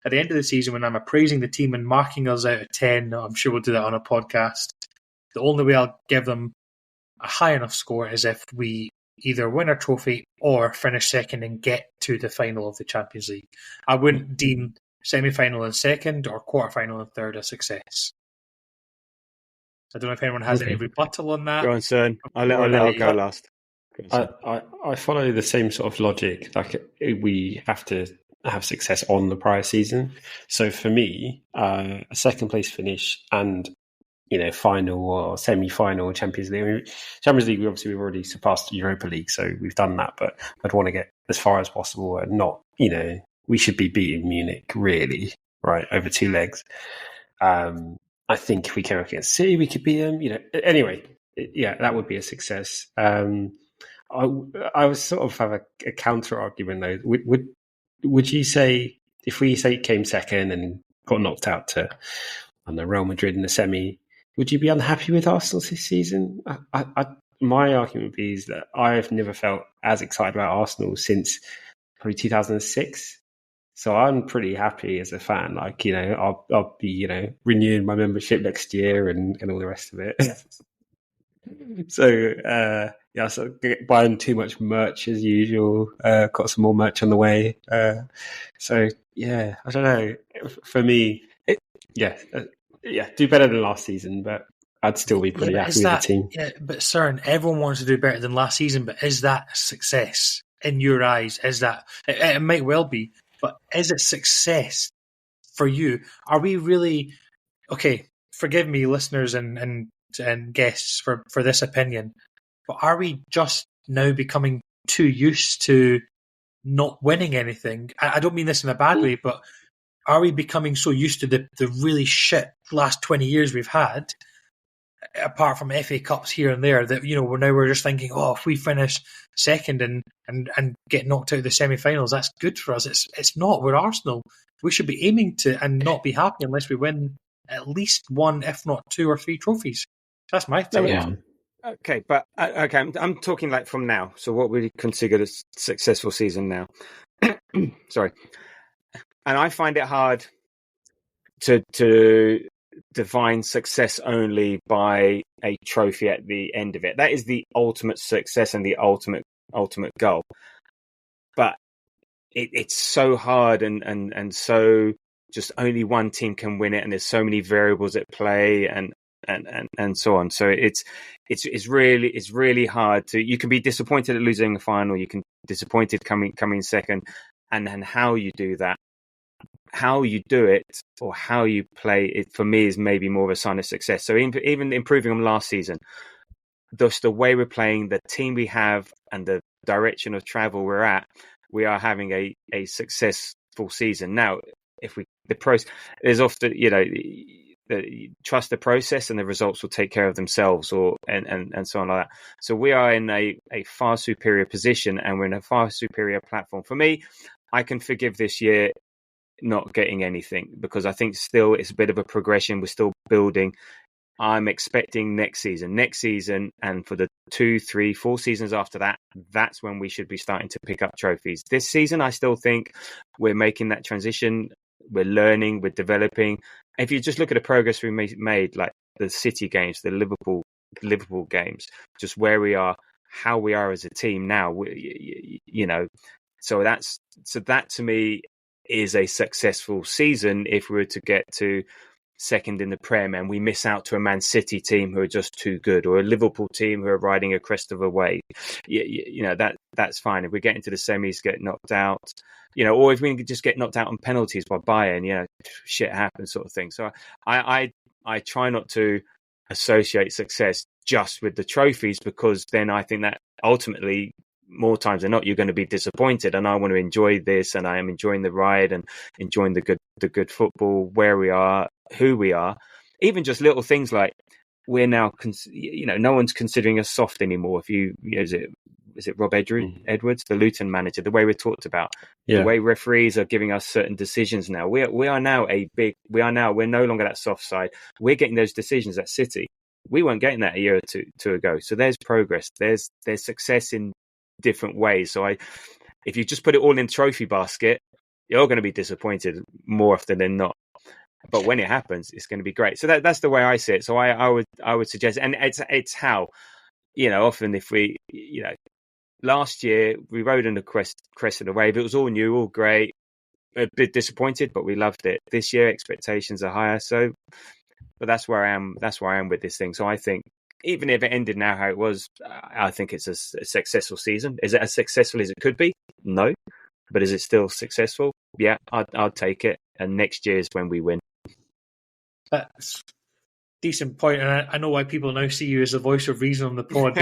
at the end of the season, when I'm appraising the team and marking us out of 10, I'm sure we'll do that on a podcast, the only way I'll give them a high enough score is if we either win a trophy or finish second and get to the final of the Champions League. I wouldn't deem semi-final and second or quarter-final and third a success. I don't know if anyone has any rebuttal on that. Go on, Søren. I'll go last. I follow the same sort of logic. Like we have to have success on the prior season. So for me, a second place finish and final or semi-final Champions League. I mean, Champions League, we've already surpassed Europa League, so we've done that. But I'd want to get as far as possible and not, we should be beating Munich really, right, over 2 legs. I think if we came up against City, we could beat them. Anyway, that would be a success. I would sort of have a counter argument though. Would you say if we came second and got knocked out to Real Madrid in the semi, would you be unhappy with Arsenal this season? My argument would be is that I've never felt as excited about Arsenal since probably 2006. So I'm pretty happy as a fan. Like, I'll be, renewing my membership next year and all the rest of it. So, so buying too much merch as usual. Got some more merch on the way. So, I don't know. For me, do better than last season, but I'd still be pretty happy with the team. Yeah, but Søren, everyone wants to do better than last season, but is that a success in your eyes? Is that it might well be, but is it success for you? Are we really okay? Forgive me, listeners and guests for this opinion, but are we just now becoming too used to not winning anything? I don't mean this in a bad way, but are we becoming so used to the really shit last 20 years we've had, apart from FA Cups here and there, that we're just thinking, if we finish second and get knocked out of the semi-finals, that's good for us. It's not. We're Arsenal. We should be aiming to and not be happy unless we win at least one, if not 2 or 3 trophies. That's my take. Yeah. Okay, but I'm talking like from now. So what would you consider a successful season now? Sorry. And I find it hard to define success only by a trophy at the end of it. That is the ultimate success and the ultimate goal. But it's so hard and so just only one team can win it, and there's so many variables at play and so on. So it's really hard to. You can be disappointed at losing the final. You can be disappointed coming second, and how you do that. How you do it or how you play it, for me, is maybe more of a sign of success. So even improving on last season, just the way we're playing, the team we have, and the direction of travel we're at, we are having a successful season. Now, there's often, trust the process and the results will take care of themselves, and so on like that. So we are in a far superior position, and we're in a far superior platform. For me, I can forgive this year not getting anything, because I think still it's a bit of a progression. We're still building. I'm expecting next season, and for the 2, 3, 4 seasons after that, that's when we should be starting to pick up trophies. This season, I still think we're making that transition. We're learning, we're developing. If you just look at the progress we made, like the City games, the Liverpool games, just where we are, how we are as a team now, so that to me is a successful season. If we were to get to second in the Prem and we miss out to a Man City team who are just too good, or a Liverpool team who are riding a crest of a wave, that's fine. If we get into the semis, get knocked out, or if we can just get knocked out on penalties by Bayern, shit happens, sort of thing. So I try not to associate success just with the trophies, because then I think that ultimately, more times than not, you're going to be disappointed. And I want to enjoy this, and I am enjoying the ride and enjoying the good football, where we are, who we are. Even just little things like we're now, no one's considering us soft anymore. If is it Rob Edwards, the Luton manager, the way we're talked about, the way referees are giving us certain decisions now. We're no longer that soft side. We're getting those decisions at City. We weren't getting that a year or two ago. So there's progress. There's success in different ways. So if you just put it all in trophy basket, you're going to be disappointed more often than not. But when it happens, it's going to be great. So that's the way I see it. So I would suggest, and it's how, often if we, last year we rode on the crest of the wave. It was all new, all great. A bit disappointed, but we loved it. This year expectations are higher. So, but that's where I am. That's where I am with this thing. So I think, even if it ended now how it was, I think it's a successful season. Is it as successful as it could be? No. But is it still successful? Yeah, I'll take it. And next year is when we win. That's a decent point. And I know why people now see you as the voice of reason on the pod.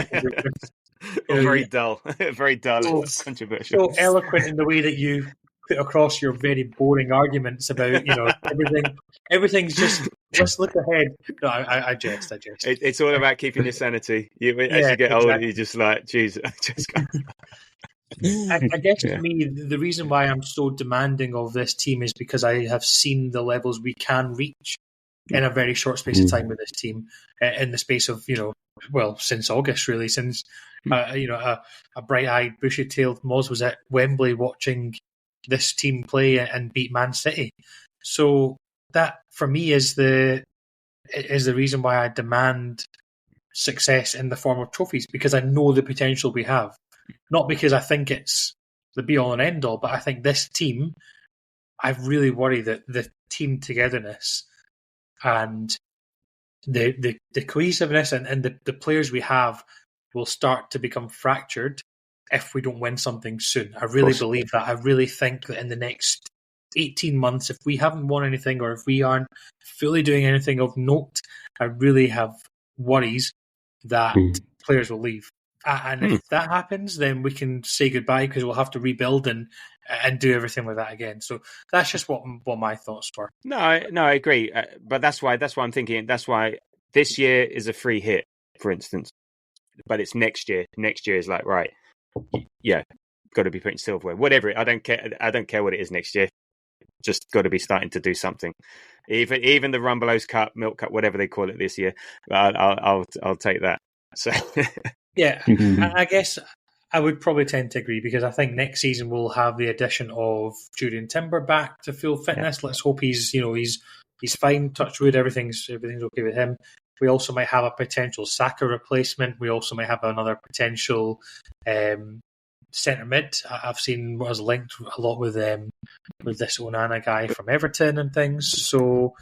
Very dull. Very dull. So Controversial. eloquent in the way that you put across your very boring arguments about, everything's just, let's look ahead. No, I jest. It's all about keeping your sanity. As you get older, you're just like, geez, I guess for me, the reason why I'm so demanding of this team is because I have seen the levels we can reach in a very short space of time with this team, in the space of, since August, really, since, a bright-eyed, bushy-tailed Moz was at Wembley watching this team play and beat Man City. So that, for me, is the reason why I demand success in the form of trophies, because I know the potential we have. Not because I think it's the be-all and end-all, but I think this team, I really worry that the team togetherness and the cohesiveness and the players we have will start to become fractured if we don't win something soon. I really believe that. I really think that in the next 18 months, if we haven't won anything, or if we aren't fully doing anything of note, I really have worries that players will leave. And if that happens, then we can say goodbye because we'll have to rebuild and do everything with that again. So that's just what my thoughts were. No, I agree. But that's why I'm thinking. That's why this year is a free hit, for instance. But it's next year. Next year is like, right, yeah, got to be putting silverware. Whatever. I don't care what it is next year. Just got to be starting to do something. Even the Rumbelows Cup, Milk Cup, whatever they call it this year, I'll take that. So. Yeah, I guess I would probably tend to agree because I think next season we'll have the addition of Julian Timber back to full fitness. Yeah. Let's hope he's fine. Touch wood, everything's okay with him. We also might have a potential Saka replacement. We also might have another potential centre mid. I've seen what is linked a lot with this Onana guy from Everton and things. So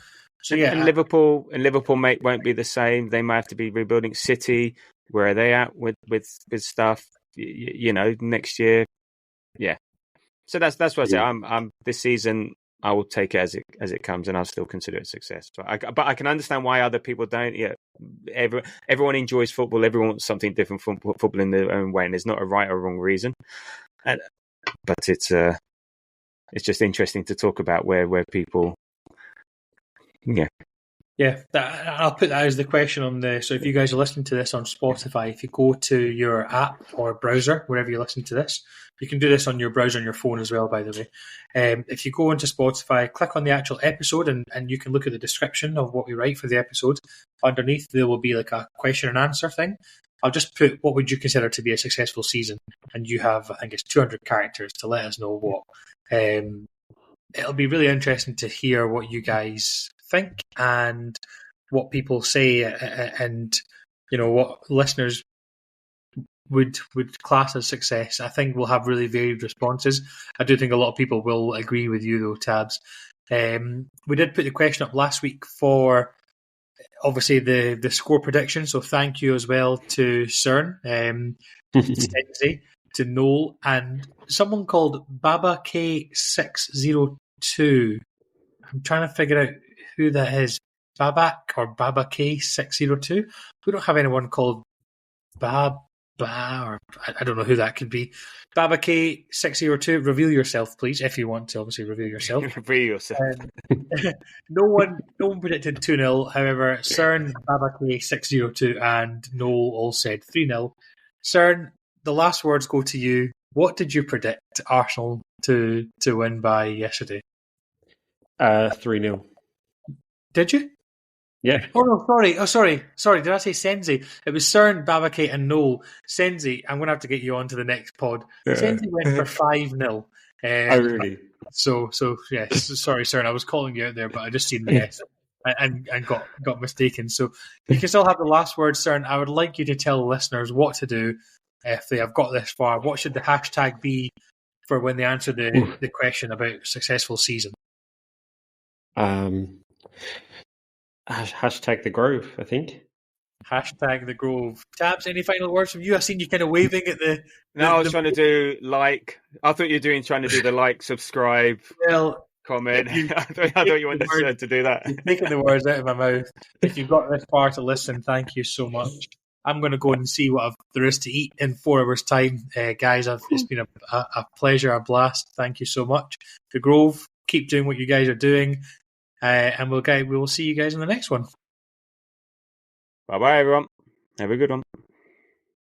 yeah, and Liverpool won't be the same. They might have to be rebuilding. City. Where are they at with stuff? Next year, yeah. So that's what I say. I'm this season. I will take it as it comes, and I'll still consider it a success. But I can understand why other people don't. Yeah, everyone enjoys football. Everyone wants something different from football in their own way, and there's not a right or wrong reason. But it's just interesting to talk about where people, yeah. Yeah, I'll put that as the question on the. So if you guys are listening to this on Spotify, if you go to your app or browser, wherever you listen to this, you can do this on your browser and your phone as well, by the way. If you go into Spotify, click on the actual episode and you can look at the description of what we write for the episode. Underneath, there will be like a question and answer thing. I'll just put, what would you consider to be a successful season? And you have, I think it's 200 characters to let us know what. It'll be really interesting to hear what you guys think and what people say and what listeners would class as success. I think we'll have really varied responses. I do think a lot of people will agree with you though, Tabs. We did put the question up last week for obviously the score prediction, so thank you as well to Søren, Stensy, to Noel, and someone called Baba K602. I'm trying to figure out who that is. Babak or Baba K602. We don't have anyone called Baba, or I don't know who that could be. Baba K602. Reveal yourself, please, if you want to. Obviously, reveal yourself. Reveal yourself. No one predicted 2-0. However, Søren, Baba K602, and Noel all said 3-0. Søren, the last words go to you. What did you predict Arsenal to win by yesterday? 3-0. Did you? Yeah. Oh, no, sorry. Did I say Senzi? It was Søren, Babake, and Noel. Senzi, I'm going to have to get you on to the next pod. Yeah. Senzi went for 5-0. Oh, really? So yes. Sorry, Søren, I was calling you out there, but I just seen the yes and got mistaken. So you can still have the last word, Søren. I would like you to tell the listeners what to do if they have got this far. What should the hashtag be for when they answer the question about successful season? Hashtag the Grove, I think. Hashtag the Grove. Tabs, any final words from you? I've seen you kind of waving at the... No, I was trying to do like... I thought you were trying to do the like, subscribe, comment. I thought you wanted to do that. You're taking the words out of my mouth. If you've got this far to listen, thank you so much. I'm going to go and see what there is to eat in 4 hours' time. Guys, it's been a pleasure, a blast. Thank you so much. The Grove, keep doing what you guys are doing. And we will see you guys in the next one. Bye-bye, everyone. Have a good one.